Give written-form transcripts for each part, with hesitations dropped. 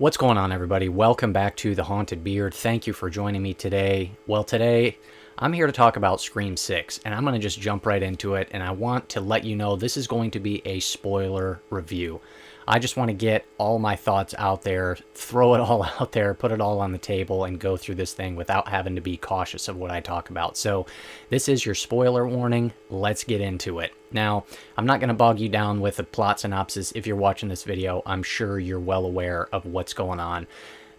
What's going on, everybody? Welcome back to The Haunted Beard. Thank you for joining me today. Well, today I'm here to talk about Scream 6, and I'm going to just jump right into it, and I want to let you know this is going to be a spoiler review. I just want to get all my thoughts out there, throw it all out there, put it all on the table, and go through this thing without having to be cautious of what I talk about. So this is your spoiler warning. Let's get into it. Now, I'm not going to bog you down with a plot synopsis. If you're watching this video, I'm sure you're well aware of what's going on.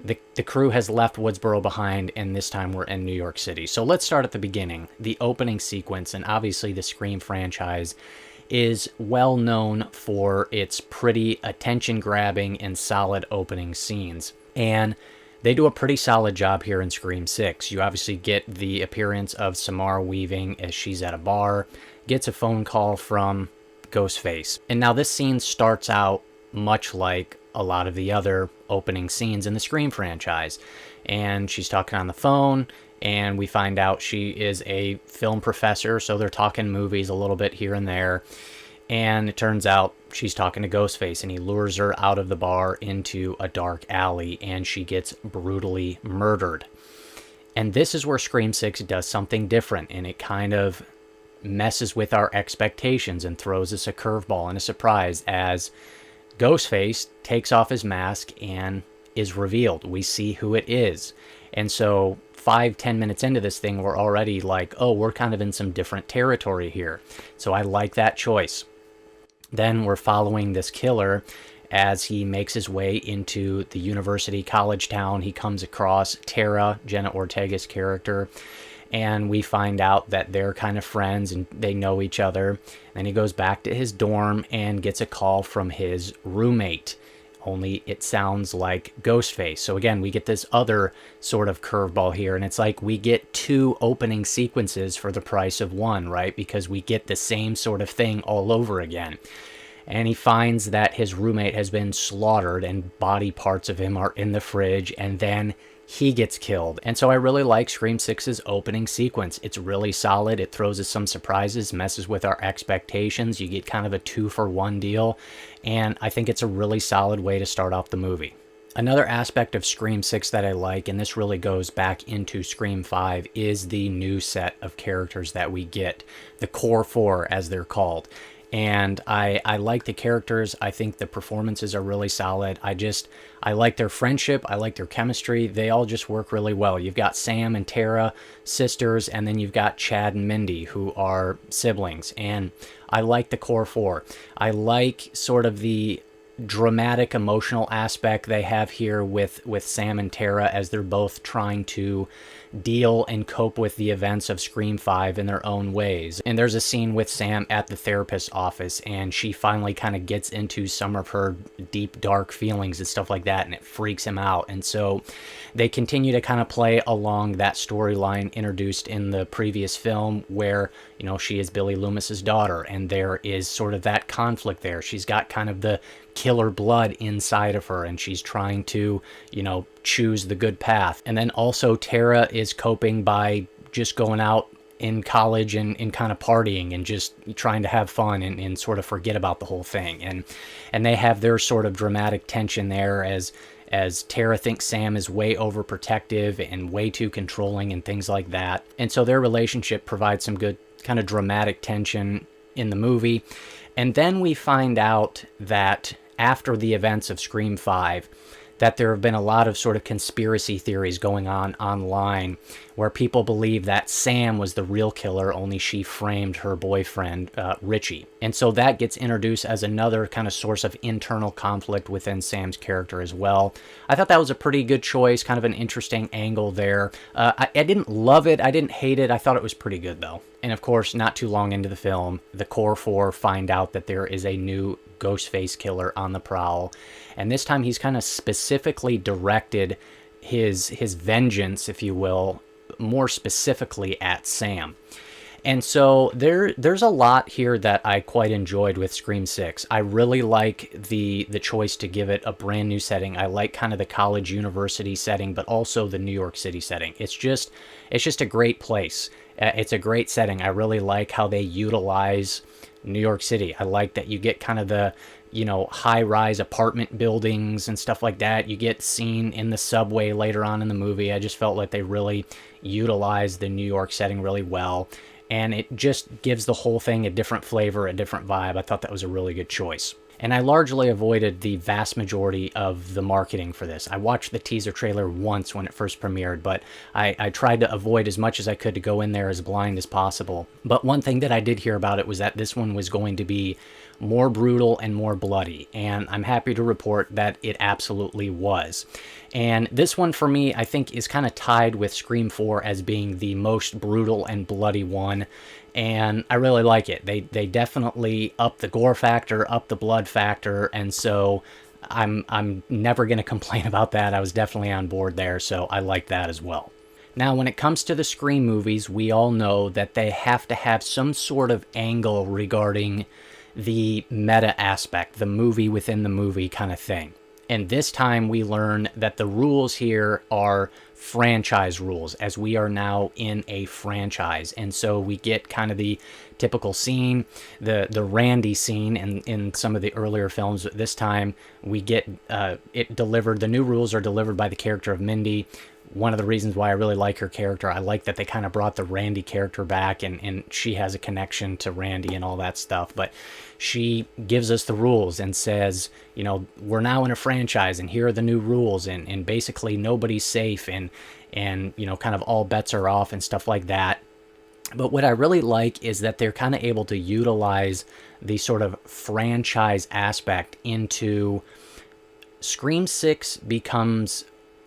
The crew has left Woodsboro behind, and this time we're in New York City. So let's start at the beginning. The opening sequence, and obviously the Scream franchise is well known for its pretty attention-grabbing and solid opening scenes. And they do a pretty solid job here in Scream 6. You obviously get the appearance of Samara Weaving as she's at a bar, gets a phone call from Ghostface. And now this scene starts out much like a lot of the other opening scenes in the Scream franchise. And she's talking on the phone, and we find out she is a film professor, so they're talking movies a little bit here and there. And it turns out she's talking to Ghostface, and he lures her out of the bar into a dark alley, and she gets brutally murdered. And this is where Scream 6 does something different, and it kind of messes with our expectations and throws us a curveball and a surprise as Ghostface takes off his mask and is revealed. We see who it is. And so 5-10 minutes into this thing, we're already like, oh, we're kind of in some different territory here. So I like that choice. Then we're following this killer as he makes his way into the university college town. He comes across Tara, Jenna Ortega's character, and we find out that they're kind of friends and they know each other. Then he goes back to his dorm and gets a call from his roommate. Only it sounds like Ghostface. So again, we get this other sort of curveball here, and it's like we get two opening sequences for the price of one, right? Because we get the same sort of thing all over again. And he finds that his roommate has been slaughtered and body parts of him are in the fridge, and then he gets killed. And so I really like Scream 6's opening sequence. It's really solid. It throws us some surprises, messes with our expectations. You get kind of a 2-for-1 deal. And I think it's a really solid way to start off the movie. Another aspect of Scream 6 that I like, and this really goes back into Scream 5, is the new set of characters that we get. The Core 4, as they're called. And I like the characters. I think the performances are really solid. I like their friendship. I like their chemistry. They all just work really well. You've got Sam and Tara, sisters, and then you've got Chad and Mindy, who are siblings. And I like the Core 4. I like sort of the dramatic, emotional aspect they have here with Sam and Tara as they're both trying to deal and cope with the events of Scream 5 in their own ways. And there's a scene with Sam at the therapist's office, and she finally kind of gets into some of her deep, dark feelings and stuff like that, and it freaks him out. And so they continue to kind of play along that storyline introduced in the previous film where, you know, she is Billy Loomis's daughter, and there is sort of that conflict there. She's got kind of the killer blood inside of her, and she's trying to, you know, choose the good path. And then also Tara is coping by just going out in college and kind of partying and just trying to have fun and sort of forget about the whole thing. And they have their sort of dramatic tension there as Tara thinks Sam is way overprotective and way too controlling and things like that. And so their relationship provides some good kind of dramatic tension in the movie. And then we find out that after the events of Scream 5, that there have been a lot of sort of conspiracy theories going on online where people believe that Sam was the real killer, only she framed her boyfriend, Richie. And so that gets introduced as another kind of source of internal conflict within Sam's character as well. I thought that was a pretty good choice, kind of an interesting angle there. I didn't love it. I didn't hate it. I thought it was pretty good, though. And of course, not too long into the film, the Core 4 find out that there is a new Ghostface killer on the prowl. And this time he's kind of specifically directed his vengeance, if you will, more specifically at Sam. And so there's a lot here that I quite enjoyed with Scream 6. I really like the choice to give it a brand new setting. I like kind of the college university setting, but also the New York City setting. It's just a great place. It's a great setting. I really like how they utilize New York City. I like that you get kind of the high-rise apartment buildings and stuff like that. You get seen in the subway later on in the movie. I just felt like they really utilized the New York setting really well, and it just gives the whole thing a different flavor, a different vibe. I thought that was a really good choice. And I largely avoided the vast majority of the marketing for this. I watched the teaser trailer once when it first premiered, but I tried to avoid as much as I could to go in there as blind as possible. But one thing that I did hear about it was that this one was going to be more brutal and more bloody, and I'm happy to report that it absolutely was. And this one for me, I think, is kind of tied with Scream 4 as being the most brutal and bloody one, and I really like it. They definitely up the gore factor, up the blood factor, and so I'm never going to complain about that. I was definitely on board there, so I like that as well. Now, when it comes to the Scream movies, we all know that they have to have some sort of angle regarding the meta aspect, the movie within the movie kind of thing. And this time we learn that the rules here are franchise rules, as we are now in a franchise. And so we get kind of the typical scene, the Randy scene in some of the earlier films. This time we get it delivered. The new rules are delivered by the character of Mindy. One of the reasons why I really like her character, I like that they kind of brought the Randy character back, and she has a connection to Randy and all that stuff. But she gives us the rules and says, we're now in a franchise, and here are the new rules, and basically nobody's safe, and kind of all bets are off and stuff like that. But what I really like is that they're kind of able to utilize the sort of franchise aspect into Scream 6 becomes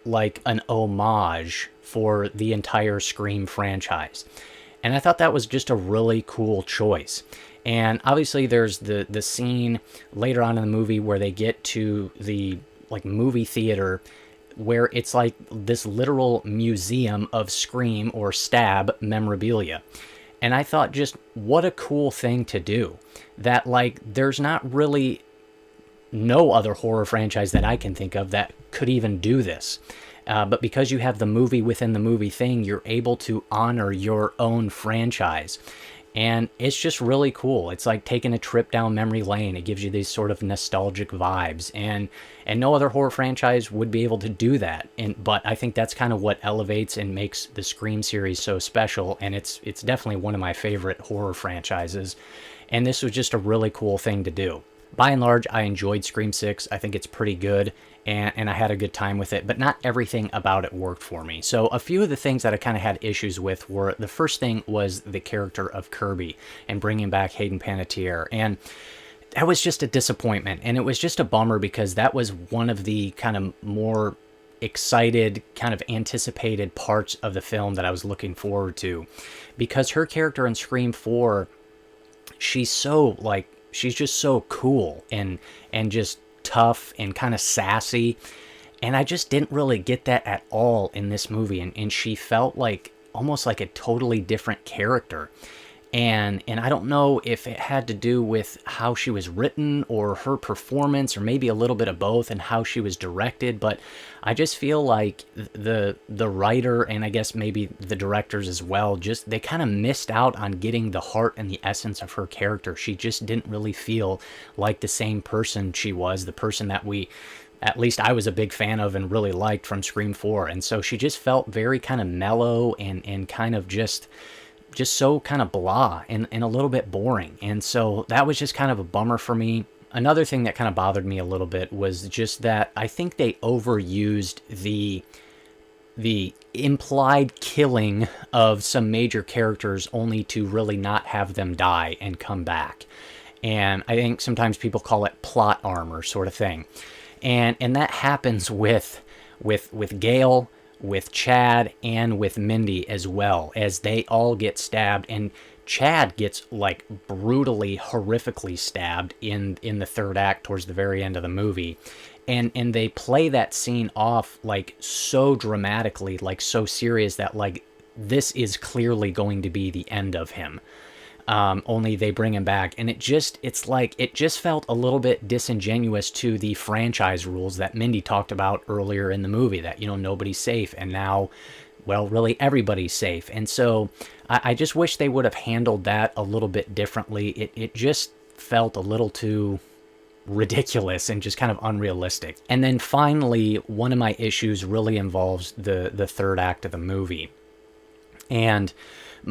like an homage for the entire Scream franchise. And I thought that was just a really cool choice. And obviously there's the scene later on in the movie where they get to the movie theater, where it's like this literal museum of Scream or Stab memorabilia. And I thought, just what a cool thing to do. That there's not really no other horror franchise that I can think of that could even do this. But because you have the movie within the movie thing, you're able to honor your own franchise. And it's just really cool. It's like taking a trip down memory lane. It gives you these sort of nostalgic vibes. And no other horror franchise would be able to do that. But I think that's kind of what elevates and makes the Scream series so special. And it's definitely one of my favorite horror franchises. And this was just a really cool thing to do. By and large, I enjoyed Scream 6. I think it's pretty good, and I had a good time with it, but not everything about it worked for me. So a few of the things that I kind of had issues with were, the first thing was the character of Kirby and bringing back Hayden Panettiere, and that was just a disappointment, and it was just a bummer because that was one of the kind of more excited, kind of anticipated parts of the film that I was looking forward to, because her character in Scream 4, she's just so cool and just tough and kind of sassy. And I just didn't really get that at all in this movie. And she felt almost like a totally different character. And I don't know if it had to do with how she was written or her performance, or maybe a little bit of both, and how she was directed. But I just feel like the writer, and I guess maybe the directors as well, just they kind of missed out on getting the heart and the essence of her character. She just didn't really feel like the same person she was, the person that at least I was a big fan of and really liked from Scream 4. And so she just felt very kind of mellow and kind of just so kind of blah and a little bit boring. And so that was just kind of a bummer for me. Another thing that kind of bothered me a little bit was just that I think they overused the implied killing of some major characters only to really not have them die and come back. And I think sometimes people call it plot armor sort of thing. And that happens with Gale, with Chad, and with Mindy as well, as they all get stabbed. And Chad gets brutally, horrifically stabbed in the third act towards the very end of the movie. And they play that scene off so dramatically, so serious, that this is clearly going to be the end of him. Only they bring him back, and it just felt a little bit disingenuous to the franchise rules that Mindy talked about earlier in the movie, that nobody's safe, and now, well, really everybody's safe. And so I just wish they would have handled that a little bit differently. It just felt a little too ridiculous and just kind of unrealistic. And then finally, one of my issues really involves the third act of the movie. And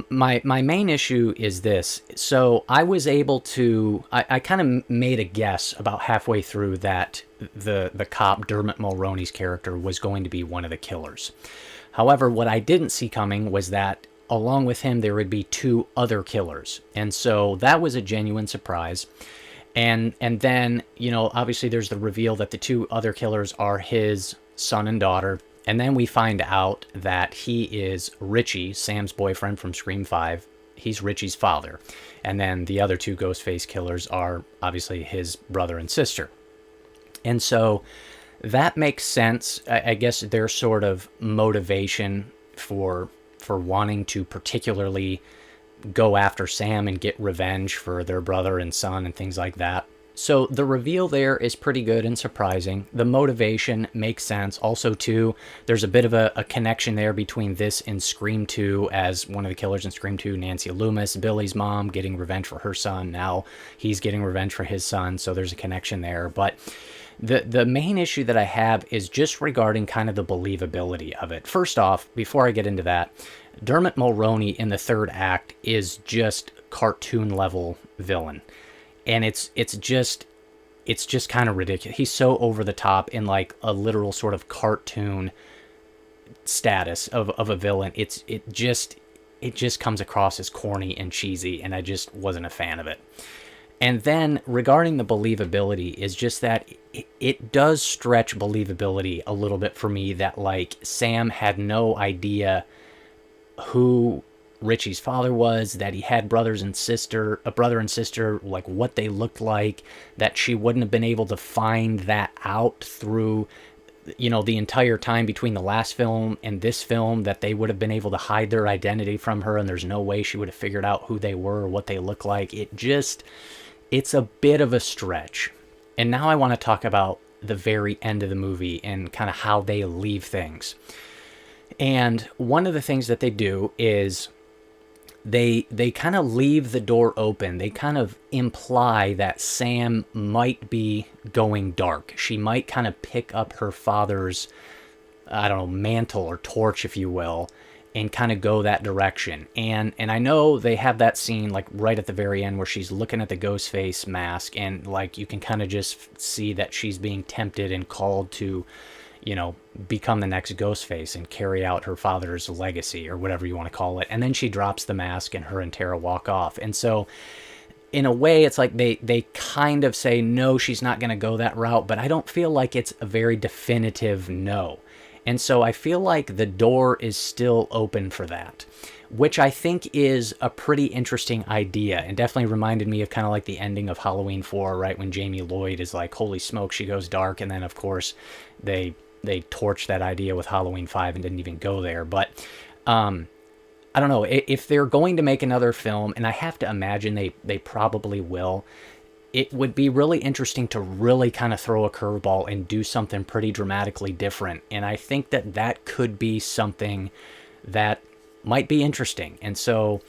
my main issue is this. So I was able to, I kind of made a guess about halfway through that the cop, Dermot Mulroney's character, was going to be one of the killers. However, what I didn't see coming was that along with him, there would be 2 other killers. And so that was a genuine surprise. And then, you know, obviously there's the reveal that the 2 other killers are his son and daughter. And then we find out that he is Richie, Sam's boyfriend from Scream 5. He's Richie's father. And then the other 2 Ghostface killers are obviously his brother and sister. And so that makes sense. I guess their sort of motivation for wanting to particularly go after Sam and get revenge for their brother and son and things like that. So the reveal there is pretty good and surprising. The motivation makes sense. Also, too, there's a bit of a connection there between this and Scream 2, as one of the killers in Scream 2, Nancy Loomis, Billy's mom, getting revenge for her son. Now he's getting revenge for his son, so there's a connection there. But the main issue that I have is just regarding kind of the believability of it. First off, before I get into that, Dermot Mulroney in the third act is just cartoon level villain. And it's just kind of ridiculous. He's so over the top in like a literal sort of cartoon status of a villain. It just comes across as corny and cheesy, and I just wasn't a fan of it. And then regarding the believability is just that it does stretch believability a little bit for me, that like Sam had no idea who Richie's father was, that he had a brother and sister, like what they looked like, that she wouldn't have been able to find that out through, you know, the entire time between the last film and this film, that they would have been able to hide their identity from her, and there's no way she would have figured out who they were or what they look like. It's a bit of a stretch. And now I want to talk about the very end of the movie and kind of how they leave things. And one of the things that they do is they kind of leave the door open. They kind of imply that Sam might be going dark. She might kind of pick up her father's, I don't know, mantle or torch, if you will, and kind of go that direction. And I know they have that scene like right at the very end where she's looking at the Ghostface mask, and like you can kind of just see that she's being tempted and called to, you know, become the next Ghostface and carry out her father's legacy, or whatever you want to call it. And then she drops the mask and her and Tara walk off. And so in a way, it's like they kind of say, no, she's not going to go that route, but I don't feel like it's a very definitive no. And so I feel like the door is still open for that, which I think is a pretty interesting idea, and definitely reminded me of kind of like the ending of Halloween 4, right? When Jamie Lloyd is like, holy smoke, she goes dark. And then, of course, they torched that idea with Halloween 5 and didn't even go there. But I don't know, if they're going to make another film, and I have to imagine they probably will, it would be really interesting to really kind of throw a curveball and do something pretty dramatically different. And I think that could be something that might be interesting. And so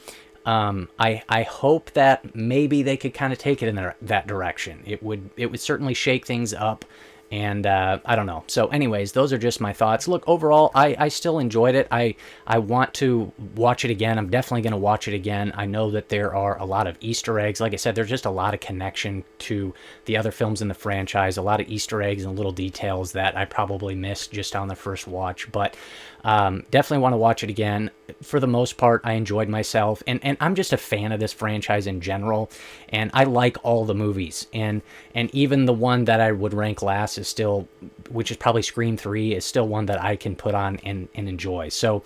I hope that maybe they could kind of take it in that direction. It would certainly shake things up. And I don't know. So anyways, those are just my thoughts. Look, overall, I still enjoyed it. I want to watch it again. I'm definitely going to watch it again. I know that there are a lot of Easter eggs. Like I said, there's just a lot of connection to the other films in the franchise. A lot of Easter eggs and little details that I probably missed just on the first watch. But definitely want to watch it again. For the most part, I enjoyed myself. And I'm just a fan of this franchise in general. And I like all the movies. And even the one that I would rank last is still, which is probably Scream 3, is still one that I can put on and enjoy. So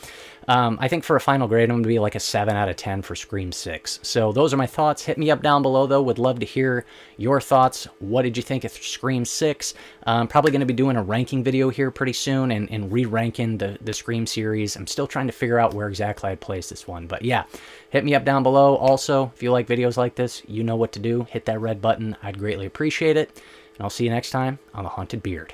I think for a final grade, I'm going to be like a 7 out of 10 for Scream 6. So those are my thoughts. Hit me up down below, though. Would love to hear your thoughts. What did you think of Scream 6? I'm probably going to be doing a ranking video here pretty soon and re-ranking the Scream series. I'm still trying to figure out where exactly I'd place this one. But yeah, hit me up down below. Also, if you like videos like this, you know what to do. Hit that red button. I'd greatly appreciate it. And I'll see you next time on The Haunted Beard.